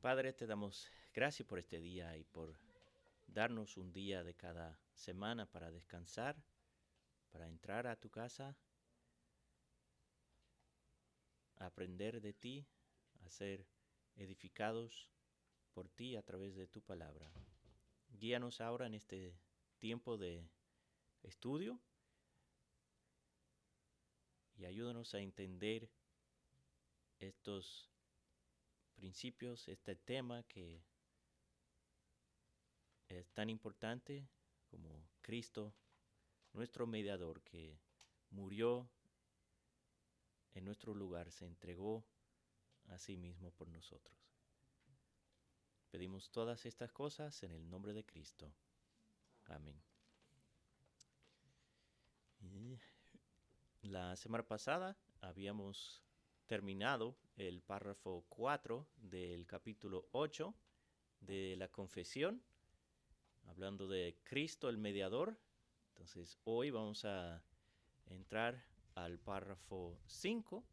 Padre, te damos gracias por este día y por darnos un día de cada semana para descansar, para entrar a tu casa, a aprender de ti, a ser edificados por ti a través de tu palabra. Guíanos ahora en este tiempo de estudio y ayúdanos a entender estos principios, este tema que es tan importante como Cristo, nuestro mediador, que murió en nuestro lugar, se entregó a sí mismo por nosotros. Pedimos todas estas cosas en el nombre de Cristo. Amén. Y la semana pasada habíamos terminado el párrafo 4 del capítulo 8 de la confesión, hablando de Cristo el mediador. Entonces hoy vamos a entrar al párrafo 5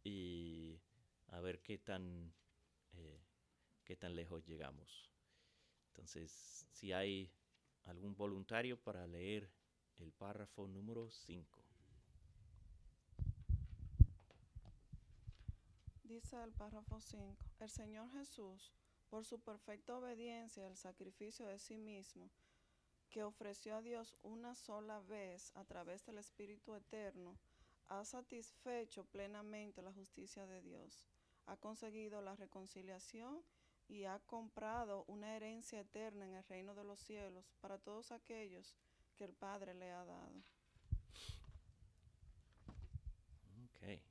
y a ver qué tan lejos llegamos. Entonces, si hay algún voluntario para leer el párrafo número 5. Dice el párrafo 5, el Señor Jesús, por su perfecta obediencia al sacrificio de sí mismo, que ofreció a Dios una sola vez a través del Espíritu Eterno, ha satisfecho plenamente la justicia de Dios, ha conseguido la reconciliación y ha comprado una herencia eterna en el reino de los cielos para todos aquellos que el Padre le ha dado. Ok.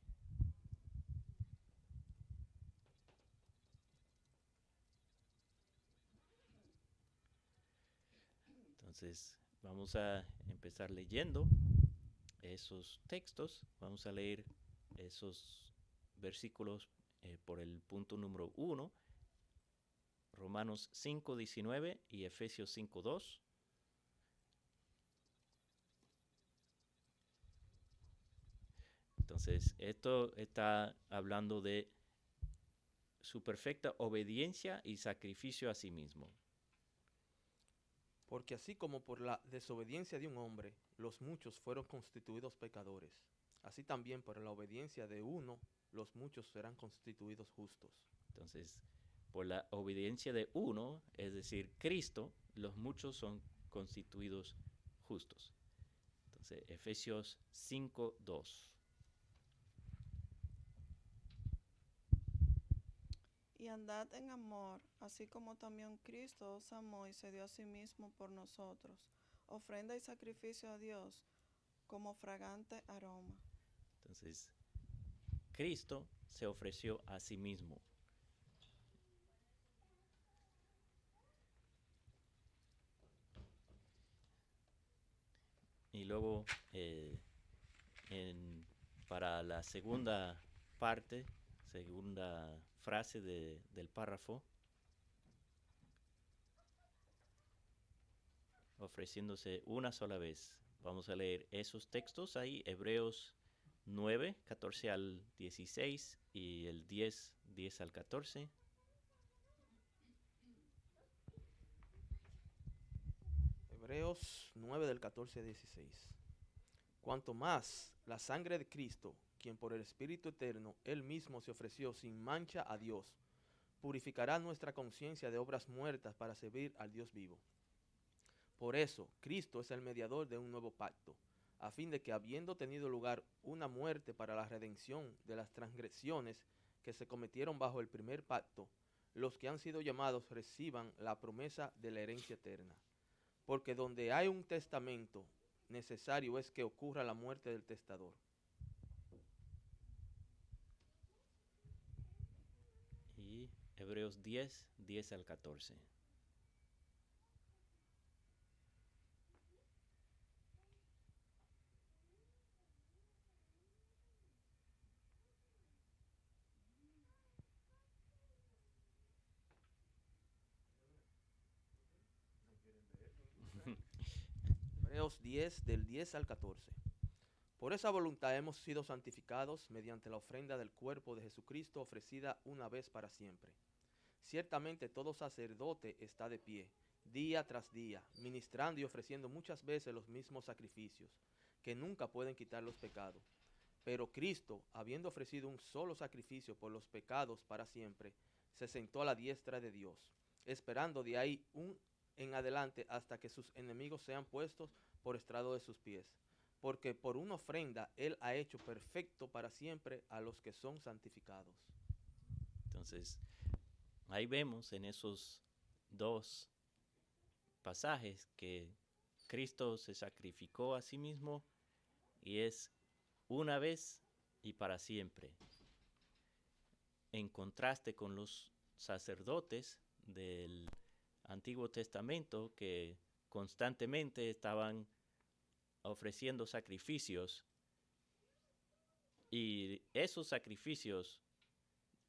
Entonces, vamos a empezar leyendo esos textos. Vamos a leer esos versículos por el punto número 1, Romanos 5:19 y Efesios 5:2. Entonces, esto está hablando de su perfecta obediencia y sacrificio a sí mismo. Porque así como por la desobediencia de un hombre los muchos fueron constituidos pecadores, así también por la obediencia de uno los muchos serán constituidos justos. Entonces, por la obediencia de uno, es decir, Cristo, los muchos son constituidos justos. Entonces, Efesios 5:2. Y andad en amor, así como también Cristo os amó y se dio a sí mismo por nosotros, ofrenda y sacrificio a Dios como fragante aroma. Entonces, Cristo se ofreció a sí mismo. Y luego, para la segunda parte, segunda frase del párrafo, ofreciéndose una sola vez. Vamos a leer esos textos ahí, Hebreos 9, 14 al 16 y el 10, 10 al 14. Hebreos 9 del 14 al 16. Cuanto más la sangre de Cristo, quien por el Espíritu Eterno él mismo se ofreció sin mancha a Dios, purificará nuestra conciencia de obras muertas para servir al Dios vivo. Por eso, Cristo es el mediador de un nuevo pacto, a fin de que habiendo tenido lugar una muerte para la redención de las transgresiones que se cometieron bajo el primer pacto, los que han sido llamados reciban la promesa de la herencia eterna. Porque donde hay un testamento, necesario es que ocurra la muerte del testador. Y Hebreos 10, 10 al 14. Hebreos 10 del 10 al 14. Por esa voluntad hemos sido santificados mediante la ofrenda del cuerpo de Jesucristo ofrecida una vez para siempre. Ciertamente todo sacerdote está de pie, día tras día, ministrando y ofreciendo muchas veces los mismos sacrificios, que nunca pueden quitar los pecados. Pero Cristo, habiendo ofrecido un solo sacrificio por los pecados para siempre, se sentó a la diestra de Dios, esperando de ahí en adelante hasta que sus enemigos sean puestos por estrado de sus pies. Porque por una ofrenda Él ha hecho perfecto para siempre a los que son santificados. Entonces, ahí vemos en esos dos pasajes que Cristo se sacrificó a sí mismo y es una vez y para siempre. En contraste con los sacerdotes del Antiguo Testamento que constantemente estaban ofreciendo sacrificios y esos sacrificios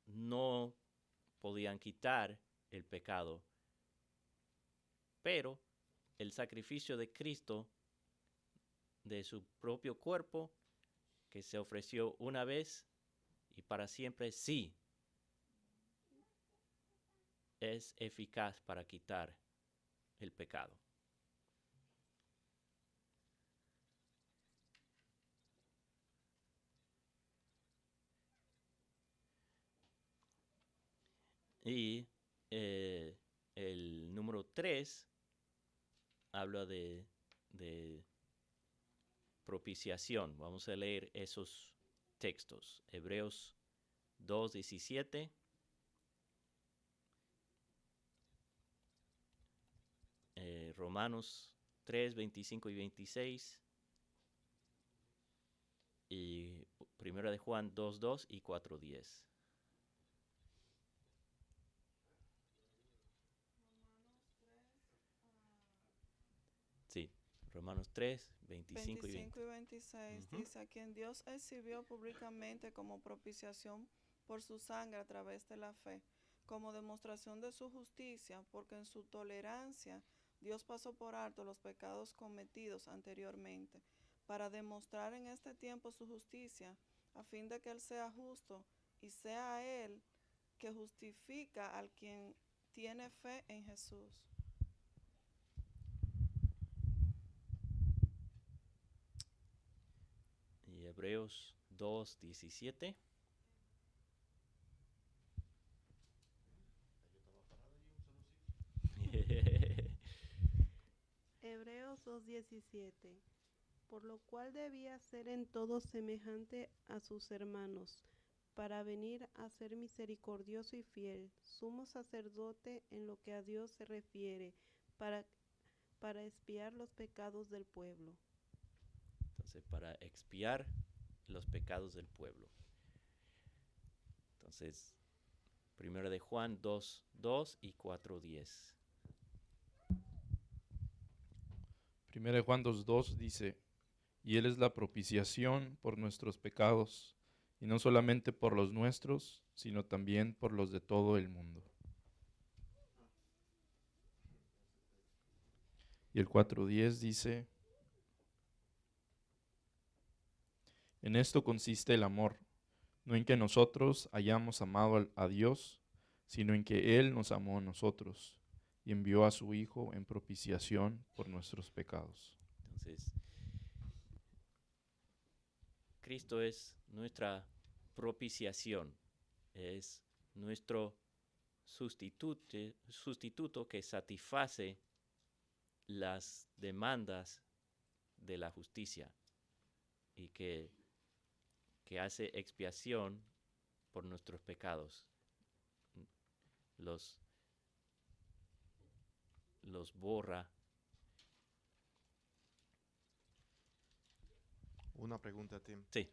no podían quitar el pecado, pero el sacrificio de Cristo, de su propio cuerpo, que se ofreció una vez y para siempre, sí, es eficaz para quitar el pecado. Y el número 3 habla de propiciación. Vamos a leer esos textos. Hebreos 2:17. Romanos 3:25 y 26. Y 1 de Juan 2:2 y 4:10. Sí, Romanos 3, 25 y 20. 26 Ujú. dice: a quien Dios exhibió públicamente como propiciación por su sangre a través de la fe, como demostración de su justicia, porque en su tolerancia Dios pasó por alto los pecados cometidos anteriormente, para demostrar en este tiempo su justicia, a fin de que Él sea justo y sea Él que justifica al quien tiene fe en Jesús. Y Hebreos 2:17. Hebreos 2:17. Por lo cual debía ser en todo semejante a sus hermanos, para venir a ser misericordioso y fiel, sumo sacerdote en lo que a Dios se refiere, para expiar los pecados del pueblo. Entonces, para expiar los pecados del pueblo. Entonces, 1 de Juan 2:2 y 4:10. 1 de Juan 2:2 dice, y Él es la propiciación por nuestros pecados, y no solamente por los nuestros, sino también por los de todo el mundo. Y el 4:10 dice, en esto consiste el amor, no en que nosotros hayamos amado a Dios, sino en que Él nos amó a nosotros y envió a su Hijo en propiciación por nuestros pecados. Entonces, Cristo es nuestra propiciación, es nuestro sustituto que satisface las demandas de la justicia y que hace expiación por nuestros pecados. Los borra. Una pregunta, Tim. Sí.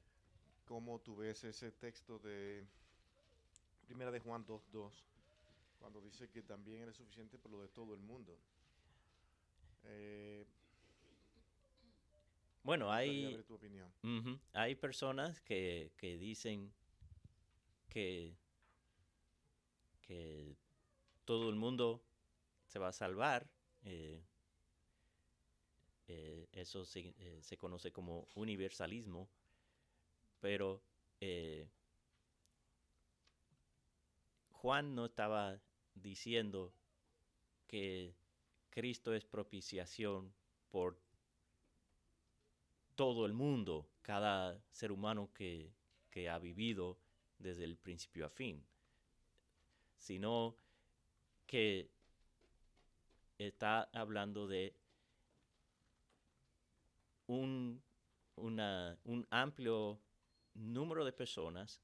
¿Cómo tú ves ese texto de 1 de Juan 2:2, cuando dice que también eres suficiente por lo de todo el mundo? Bueno, Me gustaría ver tu opinión. Hay personas que dicen que todo el mundo se va a salvar. Eso se conoce como universalismo, pero Juan no estaba diciendo que Cristo es propiciación por todo el mundo, cada ser humano que ha vivido desde el principio a fin, sino que está hablando de un amplio número de personas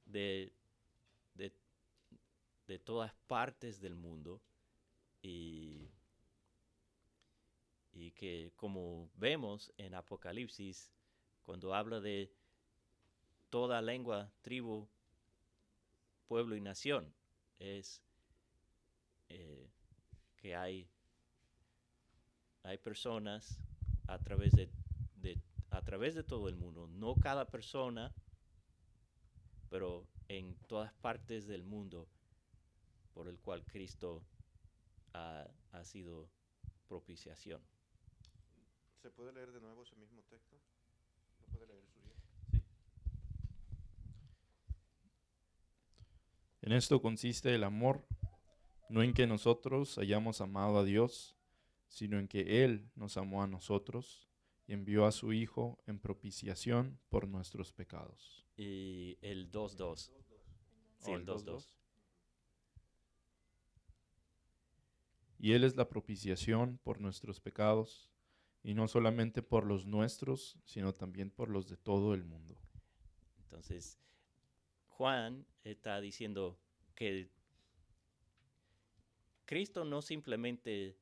de todas partes del mundo y que, como vemos en Apocalipsis, cuando habla de toda lengua, tribu, pueblo y nación, es que hay personas a través de todo el mundo, no cada persona, pero en todas partes del mundo, por el cual Cristo ha sido propiciación. ¿Se puede leer de nuevo ese mismo texto? ¿Lo puede leer, Suriel? Sí. En esto consiste el amor, no en que nosotros hayamos amado a Dios, sino en que Él nos amó a nosotros y envió a su Hijo en propiciación por nuestros pecados. Y el 2.2. Sí, el 2.2. Y Él es la propiciación por nuestros pecados, y no solamente por los nuestros, sino también por los de todo el mundo. Entonces, Juan está diciendo que Cristo no simplemente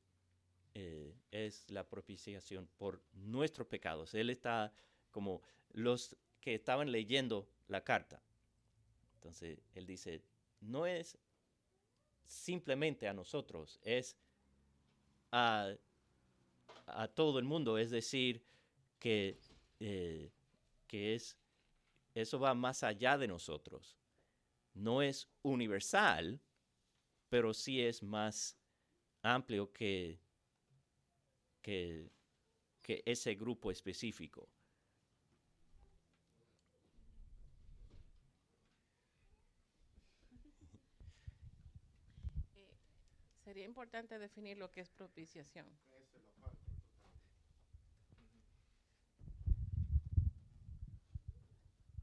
es la propiciación por nuestros pecados. Él está como los que estaban leyendo la carta. Entonces, él dice, no es simplemente a nosotros, es a todo el mundo. Es decir, que eso va más allá de nosotros. No es universal, pero sí es más amplio que ese grupo específico. Sería importante definir lo que es propiciación.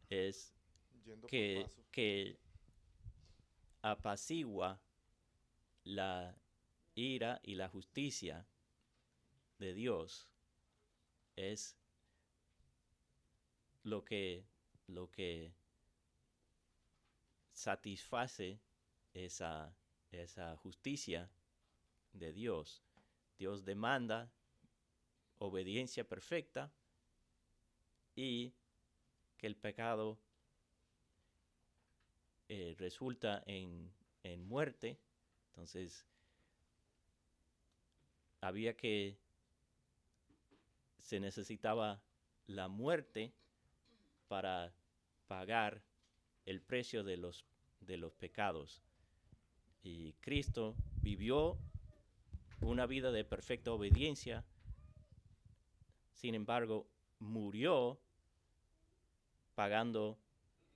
Es Yendo por que, pasos. que apacigua la ira y la justicia de Dios. Es lo que satisface esa justicia de Dios. Dios demanda obediencia perfecta y que el pecado resulta en muerte. Entonces, se necesitaba la muerte para pagar el precio de los pecados. Y Cristo vivió una vida de perfecta obediencia, sin embargo, murió pagando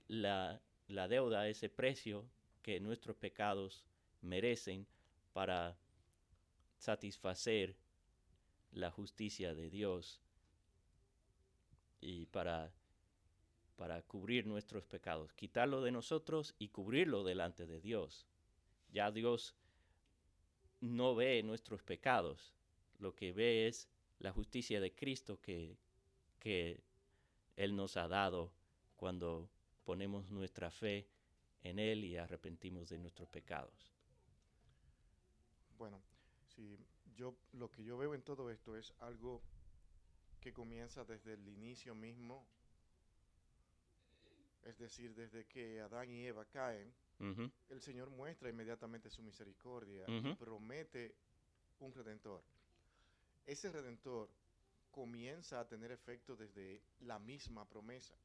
la deuda, ese precio que nuestros pecados merecen para satisfacer la justicia de Dios y para cubrir nuestros pecados, quitarlo de nosotros y cubrirlo delante de Dios. Ya Dios no ve nuestros pecados, lo que ve es la justicia de Cristo que Él nos ha dado cuando ponemos nuestra fe en Él y arrepentimos de nuestros pecados. Bueno, sí, lo que yo veo en todo esto es algo que comienza desde el inicio mismo, es decir, desde que Adán y Eva caen, Uh-huh. el Señor muestra inmediatamente su misericordia Uh-huh. y promete un redentor. Ese redentor comienza a tener efecto desde la misma promesa,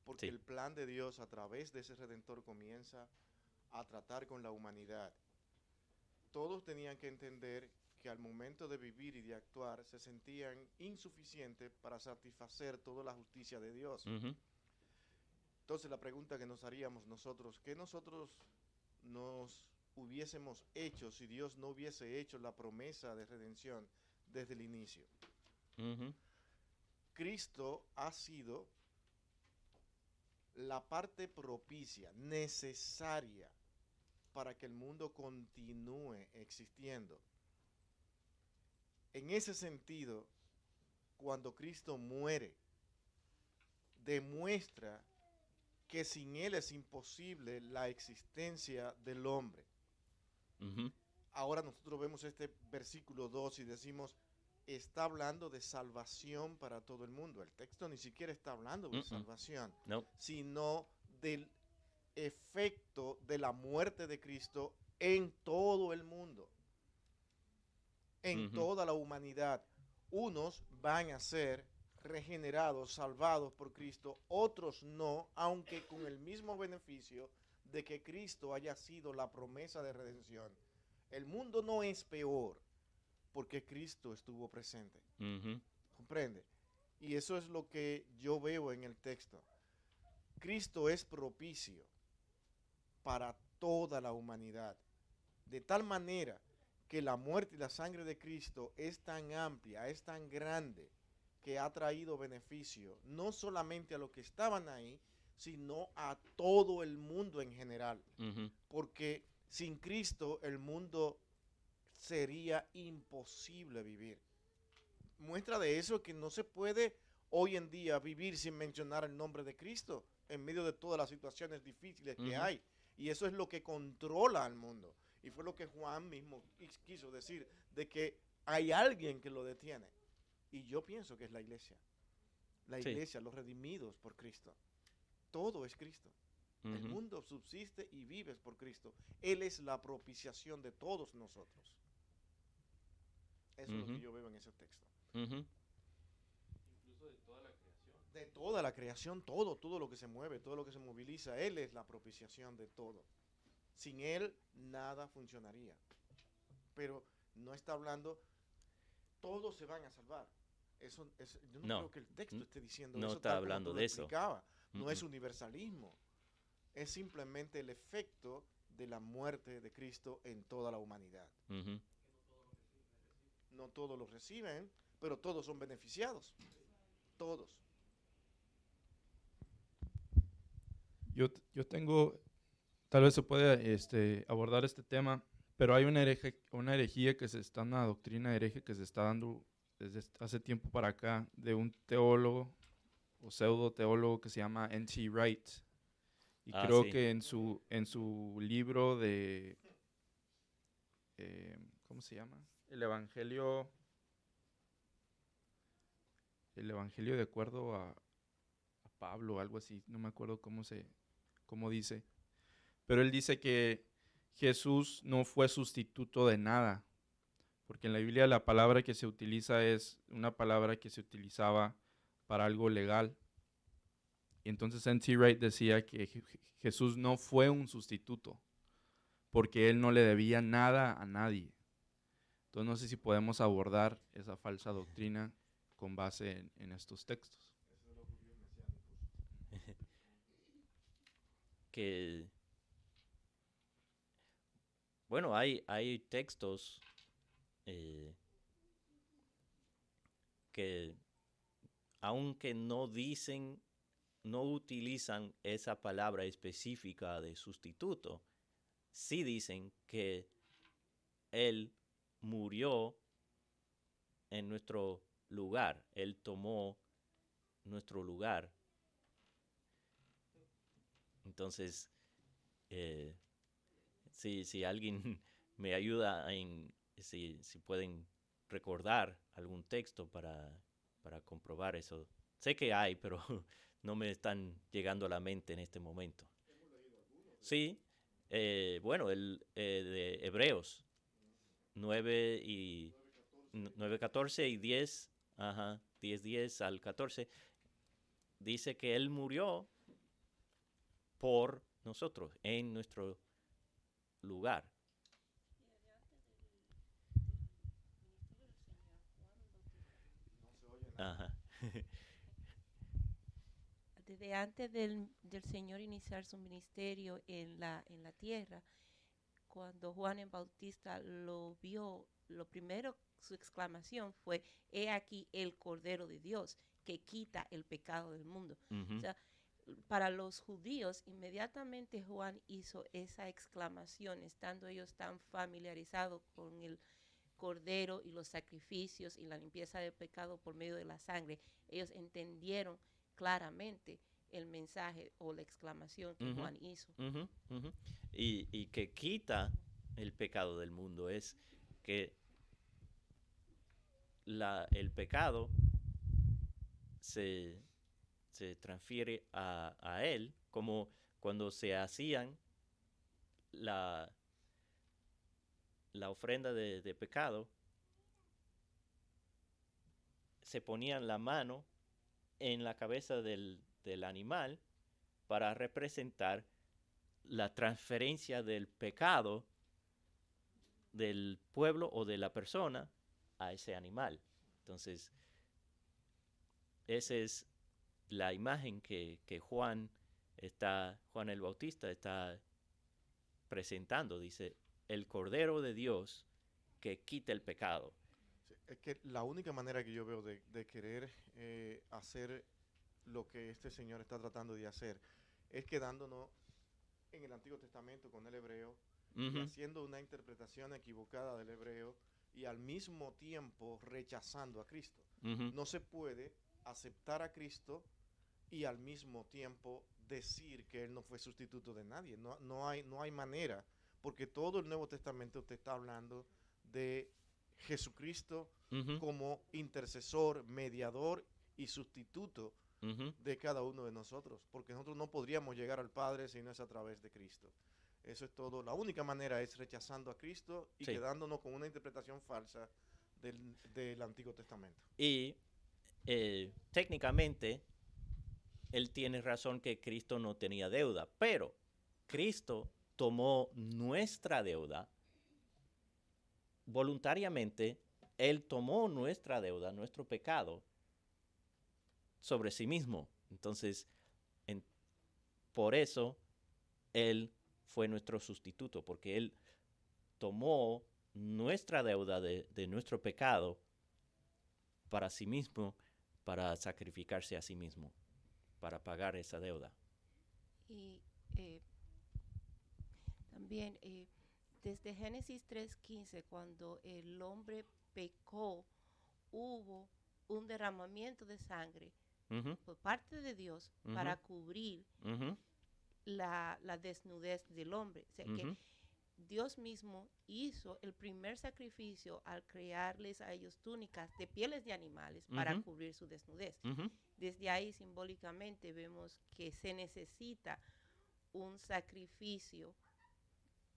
porque Sí. el plan de Dios a través de ese redentor comienza a tratar con la humanidad. Todos tenían que entender que al momento de vivir y de actuar se sentían insuficientes para satisfacer toda la justicia de Dios. Uh-huh. Entonces la pregunta que nos haríamos nosotros, ¿qué nosotros nos hubiésemos hecho si Dios no hubiese hecho la promesa de redención desde el inicio. Ujú. Cristo ha sido la parte propicia, necesaria para que el mundo continúe existiendo. En ese sentido, cuando Cristo muere, demuestra que sin Él es imposible la existencia del hombre. Ujú. Ahora nosotros vemos este versículo 2 y decimos, está hablando de salvación para todo el mundo. El texto ni siquiera está hablando de salvación, No. sino del efecto de la muerte de Cristo en todo el mundo, en Ujú. toda la humanidad. Unos van a ser regenerados, salvados por Cristo, otros no, aunque con el mismo beneficio de que Cristo haya sido la promesa de redención. El mundo no es peor porque Cristo estuvo presente. Ujú. ¿Comprende? Y eso es lo que yo veo en el texto. Cristo es propicio para toda la humanidad, de tal manera que la muerte y la sangre de Cristo es tan amplia, es tan grande, que ha traído beneficio no solamente a los que estaban ahí, sino a todo el mundo en general. Ujú. Porque sin Cristo el mundo sería imposible vivir. Muestra de eso es que no se puede hoy en día vivir sin mencionar el nombre de Cristo en medio de todas las situaciones difíciles que Ujú. hay. Y eso es lo que controla al mundo. Y fue lo que Juan mismo quiso decir, de que hay alguien que lo detiene. Y yo pienso que es la iglesia. La Sí. iglesia, los redimidos por Cristo. Todo es Cristo. El Ujú. mundo subsiste y vive por Cristo. Él es la propiciación de todos nosotros. Eso es lo que Ujú. yo veo en ese texto. Ujú. De toda la creación, todo lo que se mueve, todo lo que se moviliza, Él es la propiciación de todo. Sin Él nada funcionaría. Pero no está hablando, todos se van a salvar. Yo no No. creo que el texto esté diciendo No eso está tal como hablando tú lo de eso. explicabas. No es Mm-mm. universalismo. Es simplemente el efecto de la muerte de Cristo en toda la humanidad. Ujú. No todos lo reciben, pero todos son beneficiados. Todos. Yo tengo, tal vez se puede abordar este tema, pero hay una herejía que se está, una doctrina hereje que se está dando desde hace tiempo para acá, de un teólogo o pseudo teólogo que se llama N.T. Wright. Y Ah, creo sí. que en su libro de, ¿cómo se llama? El Evangelio de acuerdo a Pablo, algo así, no me acuerdo cómo dice. Pero él dice que Jesús no fue sustituto de nada, porque en la Biblia la palabra que se utiliza es una palabra que se utilizaba para algo legal. Y entonces N.T. Wright decía que Jesús no fue un sustituto, porque él no le debía nada a nadie. Entonces no sé si podemos abordar esa falsa doctrina con base en estos textos. Que, bueno, hay textos eh, que, aunque no dicen, no utilizan esa palabra específica de sustituto, sí dicen que Él murió en nuestro lugar, Él tomó nuestro lugar. Entonces, eh, si alguien me ayuda si pueden recordar algún texto para comprobar eso. Sé que hay, pero no me están llegando a la mente en este momento. Sí, bueno, el de Hebreos 9, 14 y 10, ajá, 10 al 14, dice que Él murió por nosotros, en nuestro lugar. Ajá. Desde antes del Señor iniciar su ministerio en la tierra, cuando Juan el Bautista lo vio, lo primero, su exclamación fue, he aquí el Cordero de Dios que quita el pecado del mundo. Ujú. O sea, para los judíos, inmediatamente Juan hizo esa exclamación, estando ellos tan familiarizados con el Cordero y los sacrificios y la limpieza del pecado por medio de la sangre. Ellos entendieron claramente el mensaje o la exclamación que Ujú. Juan hizo. Ujú, ujú. Y que quita el pecado del mundo es que el pecado se transfiere a él, como cuando se hacían la ofrenda de pecado, se ponían la mano en la cabeza del animal para representar la transferencia del pecado del pueblo o de la persona a ese animal. Entonces, esa es la imagen que Juan el Bautista está presentando. Dice, el Cordero de Dios que quita el pecado. Sí, es que la única manera que yo veo de querer hacer lo que este Señor está tratando de hacer es quedándonos en el Antiguo Testamento con el hebreo y Ujú, haciendo una interpretación equivocada del hebreo y al mismo tiempo rechazando a Cristo. ujú, No se puede aceptar a Cristo y al mismo tiempo decir que Él no fue sustituto de nadie. No hay manera, porque todo el Nuevo Testamento te está hablando de Jesucristo ujú, como intercesor, mediador y sustituto ujú. de cada uno de nosotros, porque nosotros no podríamos llegar al Padre si no es a través de Cristo. Eso es todo. La única manera es rechazando a Cristo y Sí. quedándonos con una interpretación falsa del Antiguo Testamento. Y técnicamente, él tiene razón que Cristo no tenía deuda, pero Cristo tomó nuestra deuda voluntariamente. Él tomó nuestra deuda, nuestro pecado, sobre sí mismo. Entonces, por eso, Él fue nuestro sustituto, porque Él tomó nuestra deuda de nuestro pecado para sí mismo, para sacrificarse a sí mismo, para pagar esa deuda. Y también desde Génesis 3:15, cuando el hombre pecó, hubo un derramamiento de sangre Ujú, por parte de Dios Ujú. para cubrir ujú, la desnudez del hombre. O sea, que ujú, Dios mismo hizo el primer sacrificio al crearles a ellos túnicas de pieles de animales para Ujú. cubrir su desnudez. ujú, Desde ahí simbólicamente vemos que se necesita un sacrificio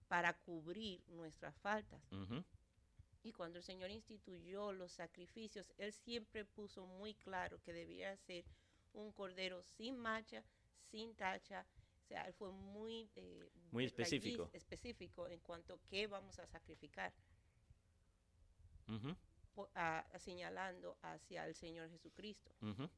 para cubrir nuestras faltas. ujú, Y cuando el Señor instituyó los sacrificios, Él siempre puso muy claro que debía ser un cordero sin mancha, sin tacha. O sea, Él fue muy, Muy específico. específico en cuanto a qué vamos a sacrificar, ujú, señalando hacia el Señor Jesucristo. ujú.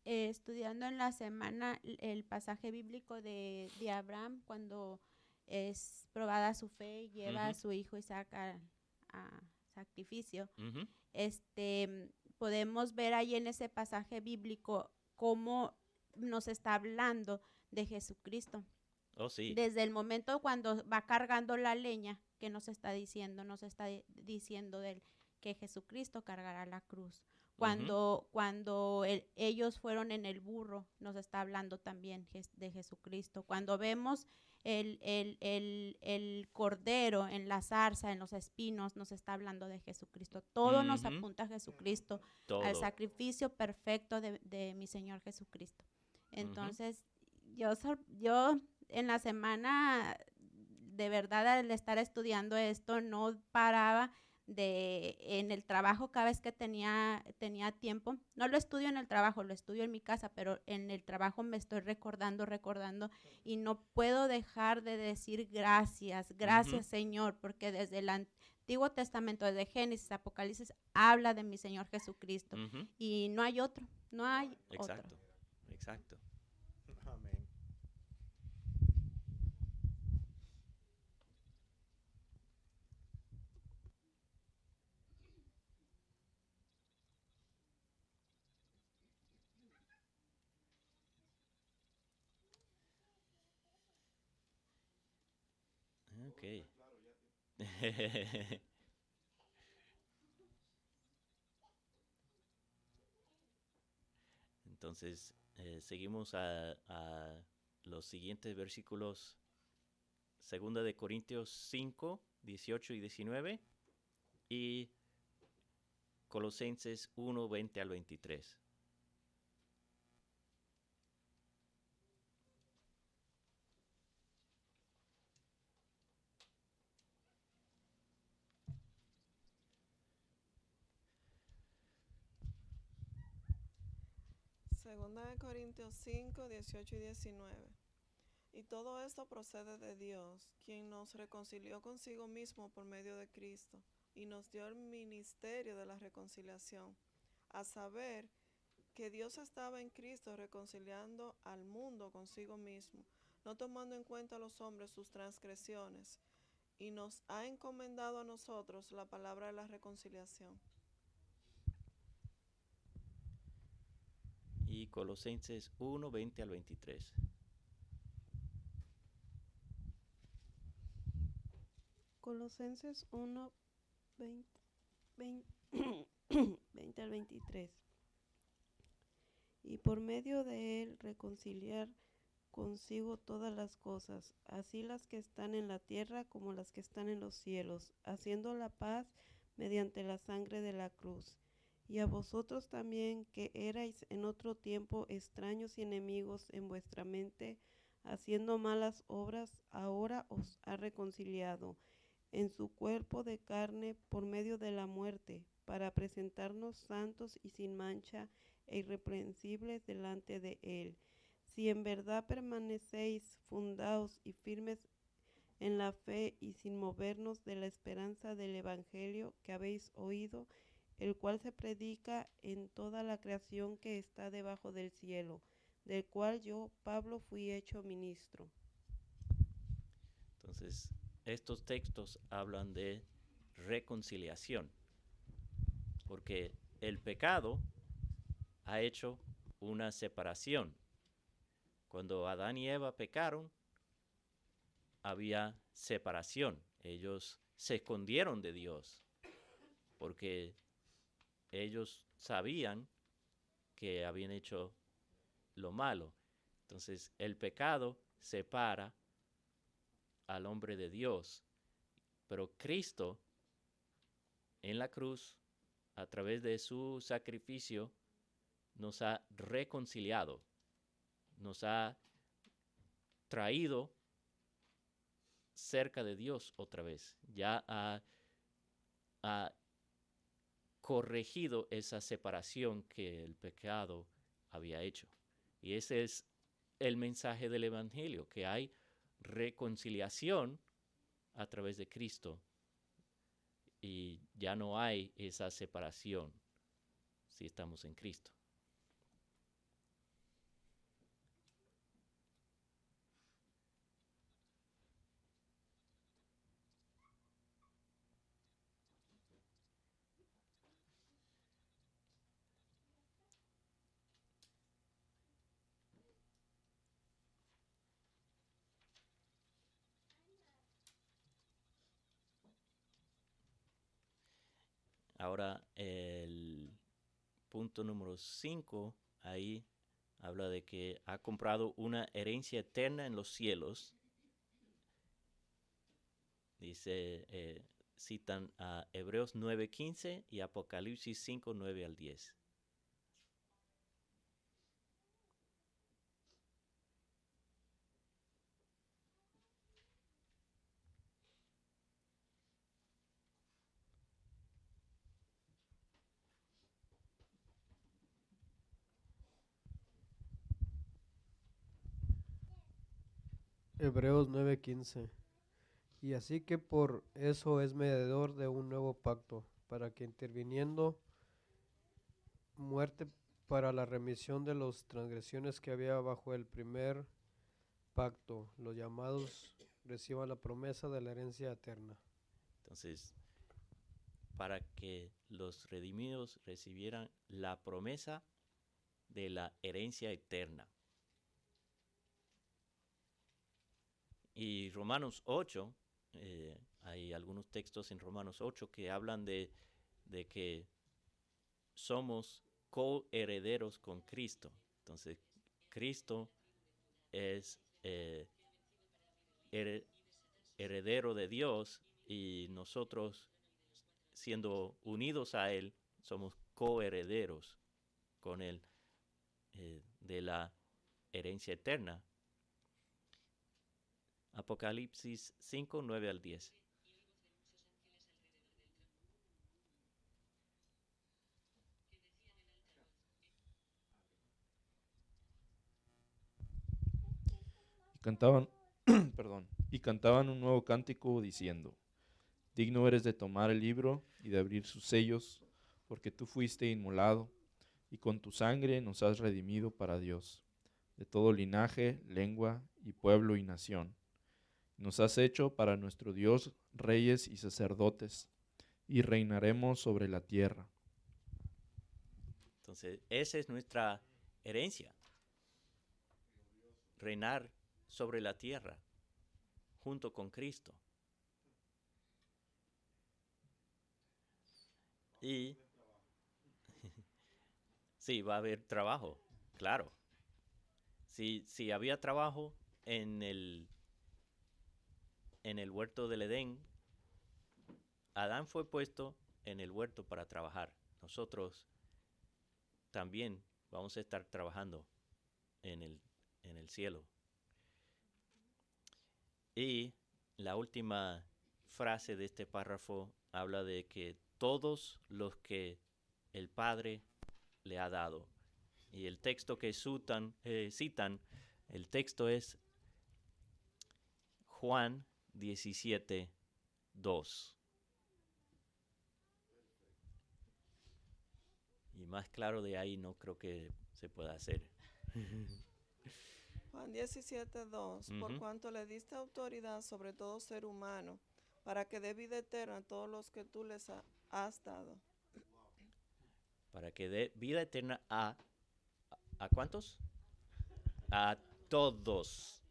Estudiando en la semana el pasaje bíblico de Abraham cuando es probada su fe y lleva a Ujú. su hijo Isaac a sacrificio. Ujú. Podemos ver ahí en ese pasaje bíblico cómo nos está hablando de Jesucristo. Oh, sí. Desde el momento cuando va cargando la leña, que nos está diciendo que Jesucristo cargará la cruz. Cuando ellos fueron en el burro, nos está hablando también de Jesucristo. Cuando vemos el cordero en la zarza, en los espinos, nos está hablando de Jesucristo. Todo nos Ujú. apunta a Jesucristo, Todo. al sacrificio perfecto de mi Señor Jesucristo. Entonces, yo en la semana, de verdad, al estar estudiando esto, no paraba en el trabajo cada vez que tenía tiempo. No lo estudio en el trabajo, lo estudio en mi casa, pero en el trabajo me estoy recordando y no puedo dejar de decir gracias, Ujú. Señor, porque desde el Antiguo Testamento, desde Génesis, Apocalipsis, habla de mi Señor Jesucristo. Ujú. Y no hay otro, no hay Exacto, otro. exacto. Amén. Ok. Entonces, seguimos a los siguientes versículos. Segunda de Corintios 5, 18 y 19. Y Colosenses 1, 20 al 23. Segunda de Corintios 5, 18 y 19. Y todo esto procede de Dios, quien nos reconcilió consigo mismo por medio de Cristo, y nos dio el ministerio de la reconciliación, a saber, que Dios estaba en Cristo reconciliando al mundo consigo mismo, no tomando en cuenta a los hombres sus transgresiones, y nos ha encomendado a nosotros la palabra de la reconciliación. Y Colosenses 1, 20 al 23. Colosenses 1, 20, 20 al 23. Y por medio de él reconciliar consigo todas las cosas, así las que están en la tierra como las que están en los cielos, haciendo la paz mediante la sangre de la cruz. Y a vosotros también, que erais en otro tiempo extraños y enemigos en vuestra mente, haciendo malas obras, ahora os ha reconciliado en su cuerpo de carne por medio de la muerte, para presentarnos santos y sin mancha e irreprensibles delante de él. Si en verdad permanecéis fundados y firmes en la fe y sin movernos de la esperanza del Evangelio que habéis oído, el cual se predica en toda la creación que está debajo del cielo, del cual yo, Pablo, fui hecho ministro. Entonces, estos textos hablan de reconciliación, porque el pecado ha hecho una separación. Cuando Adán y Eva pecaron, había separación. Ellos se escondieron de Dios, porque ellos sabían que habían hecho lo malo. Entonces, el pecado separa al hombre de Dios. Pero Cristo, en la cruz, a través de su sacrificio, nos ha reconciliado, nos ha traído cerca de Dios otra vez. Ya ha corregido esa separación que el pecado había hecho. Y ese es el mensaje del Evangelio, que hay reconciliación a través de Cristo y ya no hay esa separación si estamos en Cristo. Ahora el punto número 5, ahí habla de que ha comprado una herencia eterna en los cielos. Dice, citan a Hebreos 9:15 y Apocalipsis 5, 9 al 10. Hebreos 9:15. Y así que por eso es mediador de un nuevo pacto, para que interviniendo muerte para la remisión de las transgresiones que había bajo el primer pacto, los llamados reciban la promesa de la herencia eterna. Entonces, para que los redimidos recibieran la promesa de la herencia eterna. Y Romanos 8, hay algunos textos en Romanos 8 que hablan de que somos coherederos con Cristo. Entonces, Cristo es heredero de Dios y nosotros, siendo unidos a Él, somos coherederos con Él de la herencia eterna. Apocalipsis 5, 9 al 10. Cantaban, y cantaban un nuevo cántico diciendo: digno eres de tomar el libro y de abrir sus sellos, porque tú fuiste inmolado, y con tu sangre nos has redimido para Dios, de todo linaje, lengua y pueblo y nación. Nos has hecho para nuestro Dios reyes y sacerdotes, y reinaremos sobre la tierra. Entonces, esa es nuestra herencia. Reinar sobre la tierra, junto con Cristo. Y sí, va a haber trabajo, claro. Si había trabajo en el huerto del Edén, Adán fue puesto en el huerto para trabajar. Nosotros también vamos a estar trabajando en el cielo. Y la última frase de este párrafo habla de que todos los que el Padre le ha dado. Y el texto que citan, el texto es Juan 17, 2. Y más claro de ahí no creo que se pueda hacer. Juan 17, 2. Por cuanto le diste autoridad sobre todo ser humano, para que dé vida eterna a todos los que tú les has dado. Para que dé vida eterna ¿a cuántos? A todos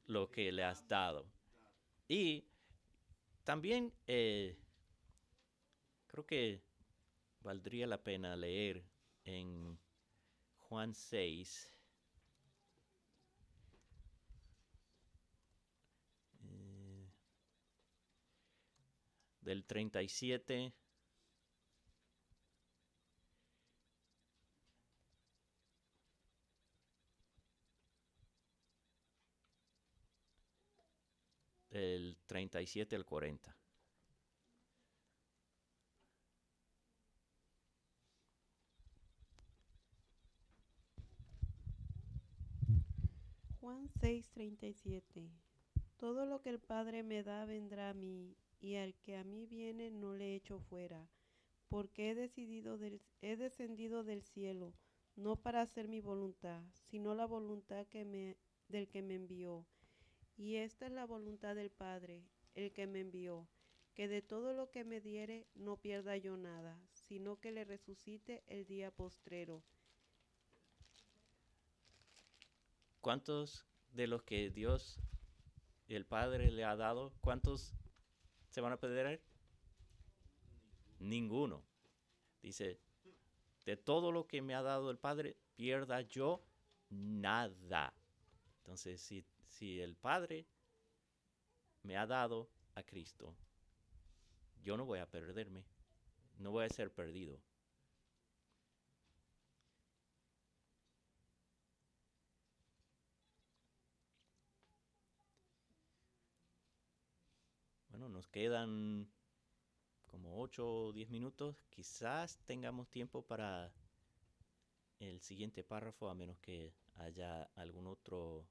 lo que le has dado. Y también creo que valdría la pena leer en Juan 6, del 37 del 37 al 40. Juan 6:37. Todo lo que el Padre me da vendrá a mí, y al que a mí viene no le echo fuera, porque he descendido del cielo, no para hacer mi voluntad, sino la voluntad del que me envió. Y esta es la voluntad del Padre, el que me envió, que de todo lo que me diere no pierda yo nada, sino que le resucite el día postrero. ¿Cuántos de los que Dios y el Padre le ha dado, cuántos se van a perder? Ninguno. Dice, de todo lo que me ha dado el Padre, pierda yo nada. Entonces, si el Padre me ha dado a Cristo, yo no voy a perderme, no voy a ser perdido. Bueno, nos quedan como 8 o 10 minutos. Quizás tengamos tiempo para el siguiente párrafo, a menos que haya algún otro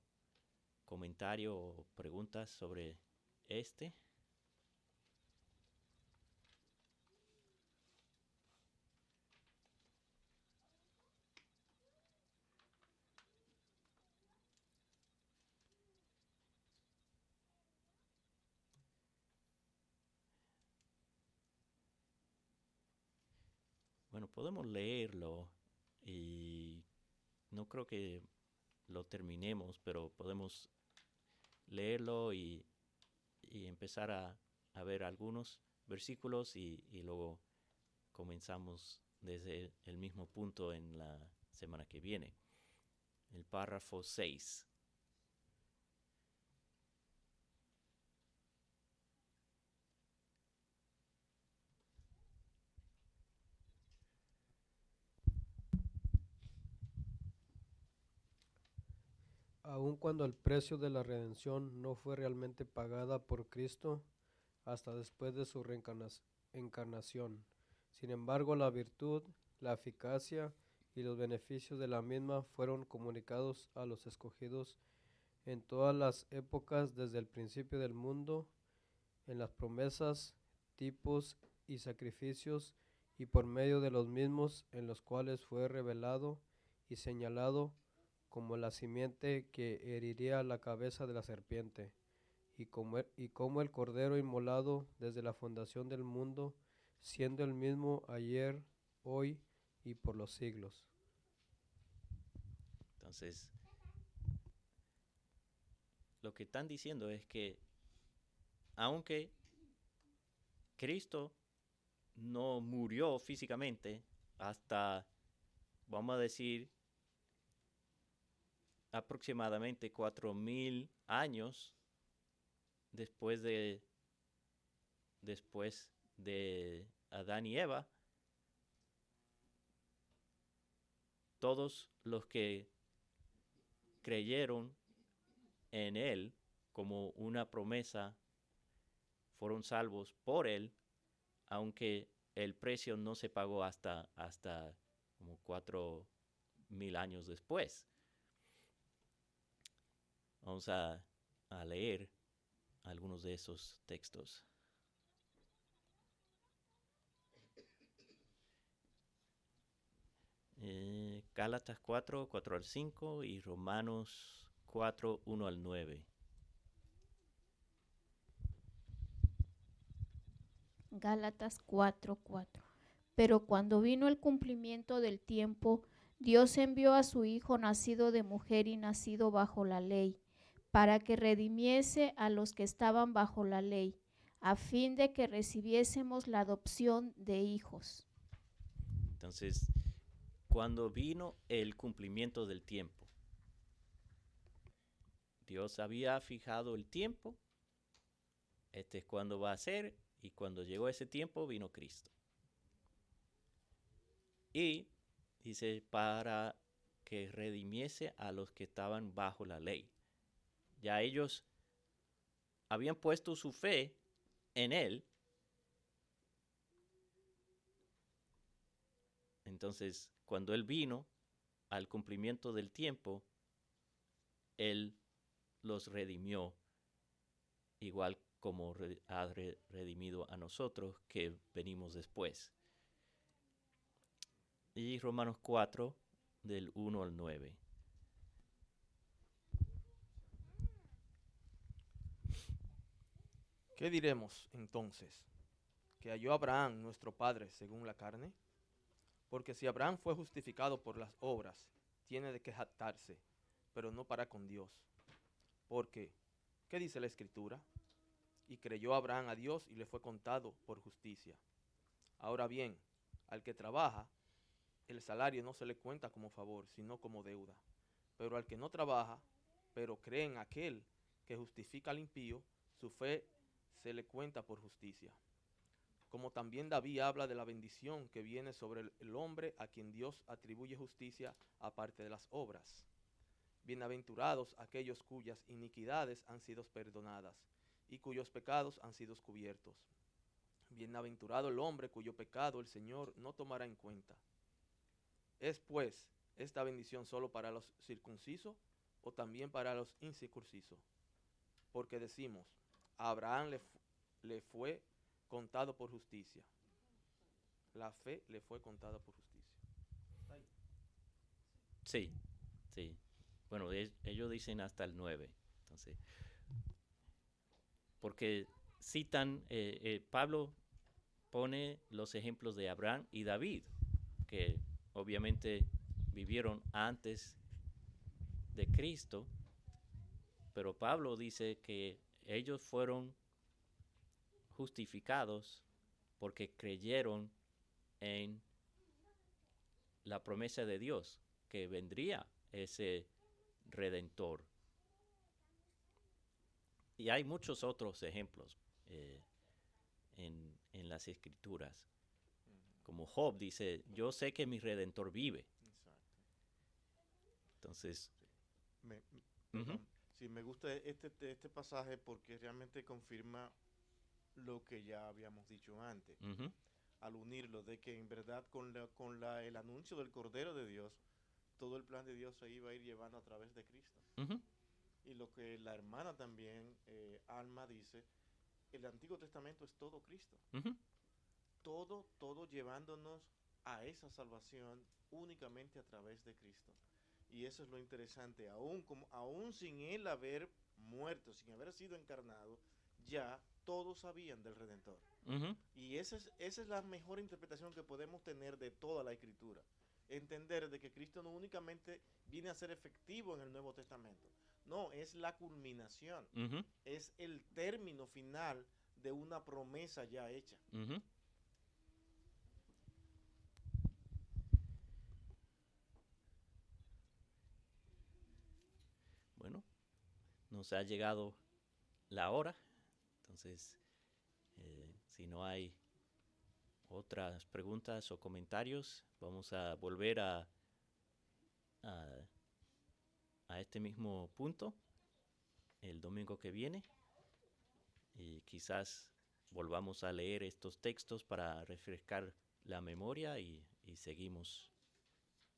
comentario o preguntas sobre este? Bueno, podemos leerlo y no creo que lo terminemos, pero podemos leerlo y empezar a ver algunos versículos y luego comenzamos desde el mismo punto en la semana que viene. El párrafo 6. Aun cuando el precio de la redención no fue realmente pagada por Cristo hasta después de su encarnación. Sin embargo, la virtud, la eficacia y los beneficios de la misma fueron comunicados a los escogidos en todas las épocas desde el principio del mundo, en las promesas, tipos y sacrificios, y por medio de los mismos en los cuales fue revelado y señalado como la simiente que heriría la cabeza de la serpiente, y como el Cordero inmolado desde la fundación del mundo, siendo el mismo ayer, hoy y por los siglos. Entonces, lo que están diciendo es que aunque Cristo no murió físicamente hasta, vamos a decir, aproximadamente 4,000 años después de Adán y Eva, todos los que creyeron en él como una promesa fueron salvos por él, aunque el precio no se pagó hasta como 4,000 años después. Vamos a leer algunos de esos textos. Gálatas 4, 4 al 5 y Romanos 4, 1 al 9. Gálatas 4:4. Pero cuando vino el cumplimiento del tiempo, Dios envió a su Hijo nacido de mujer y nacido bajo la ley, para que redimiese a los que estaban bajo la ley, a fin de que recibiésemos la adopción de hijos. Entonces, cuando vino el cumplimiento del tiempo, Dios había fijado el tiempo, este es cuando va a ser, y cuando llegó ese tiempo vino Cristo. Y dice, para que redimiese a los que estaban bajo la ley. Ya ellos habían puesto su fe en Él. Entonces, cuando Él vino al cumplimiento del tiempo, Él los redimió, igual como ha redimido a nosotros que venimos después. Y Romanos 4, del 1 al 9. ¿Qué diremos entonces? ¿Que halló Abraham nuestro padre según la carne? Porque si Abraham fue justificado por las obras, tiene de qué jactarse, pero no para con Dios. Porque, ¿qué dice la Escritura? Y creyó Abraham a Dios y le fue contado por justicia. Ahora bien, al que trabaja, el salario no se le cuenta como favor, sino como deuda. Pero al que no trabaja, pero cree en aquel que justifica al impío, su fe se le cuenta por justicia. Como también David habla de la bendición que viene sobre el hombre a quien Dios atribuye justicia aparte de las obras. Bienaventurados aquellos cuyas iniquidades han sido perdonadas y cuyos pecados han sido cubiertos. Bienaventurado el hombre cuyo pecado el Señor no tomará en cuenta. ¿Es pues esta bendición solo para los circuncisos o también para los incircuncisos? Porque decimos, a Abraham le fue contado por justicia. La fe le fue contada por justicia. Sí, sí. Bueno, ellos dicen hasta el 9. Entonces, porque citan, Pablo pone los ejemplos de Abraham y David, que obviamente vivieron antes de Cristo, pero Pablo dice que ellos fueron justificados porque creyeron en la promesa de Dios, que vendría ese Redentor. Y hay muchos otros ejemplos en las Escrituras. Como Job dice, yo sé que mi Redentor vive. Exacto. Entonces, Perdón. Sí, me gusta este pasaje porque realmente confirma lo que ya habíamos dicho antes. Al unirlo, de que en verdad con el anuncio del Cordero de Dios, todo el plan de Dios se iba a ir llevando a través de Cristo. Y lo que la hermana también, Alma, dice, el Antiguo Testamento es todo Cristo. Todo llevándonos a esa salvación únicamente a través de Cristo. Y eso es lo interesante, aún sin Él haber muerto, sin haber sido encarnado, ya todos sabían del Redentor. Y esa es la mejor interpretación que podemos tener de toda la Escritura. Entender de que Cristo no únicamente viene a ser efectivo en el Nuevo Testamento, no, es la culminación, es el término final de una promesa ya hecha. Bueno, nos ha llegado la hora, entonces, si no hay otras preguntas o comentarios, vamos a volver a este mismo punto el domingo que viene y quizás volvamos a leer estos textos para refrescar la memoria y seguimos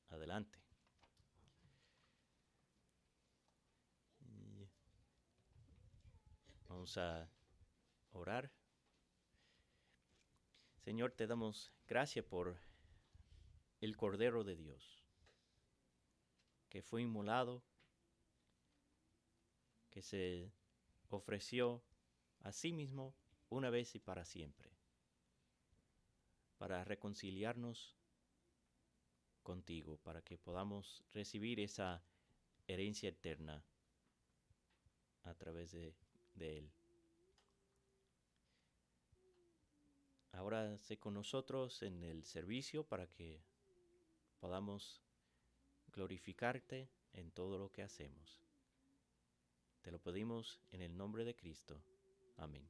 adelante. Y vamos a orar. Señor, te damos gracias por el Cordero de Dios, que fue inmolado, que se ofreció a sí mismo una vez y para siempre, para reconciliarnos contigo, para que podamos recibir esa herencia eterna a través de Él. Ahora sé con nosotros en el servicio para que podamos glorificarte en todo lo que hacemos. Te lo pedimos en el nombre de Cristo. Amén.